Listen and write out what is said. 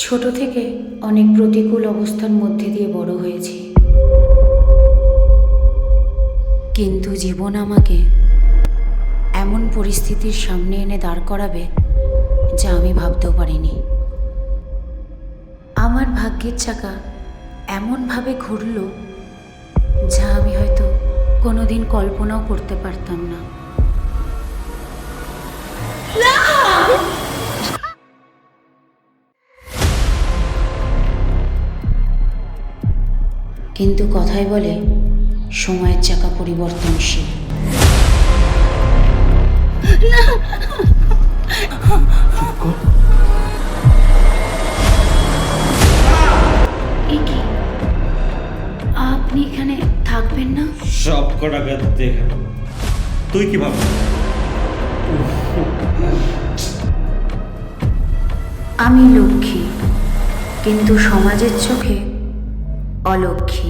ছোট থেকে অনেক প্রতিকূল অবস্থার মধ্যে দিয়ে বড় হয়েছি, কিন্তু জীবন আমাকে এমন পরিস্থিতির সামনে এনে দাঁড় করাবে যা আমি ভাবতেও পারিনি। আমার ভাগ্যের চাকা এমনভাবে ঘুরল যা আমি হয়তো কোনোদিন কল্পনাও করতে পারতাম না। কিন্তু কথায় বলে সময়ের চাকা পরিবর্তনশীল। এ কি, আপনি এখানে থাকবেন না? সব কটাকে দেখে নেব। তুই কি ভাবছিস? আমি লক্ষ্মী, কিন্তু সমাজের চোখে অলক্ষ্মী।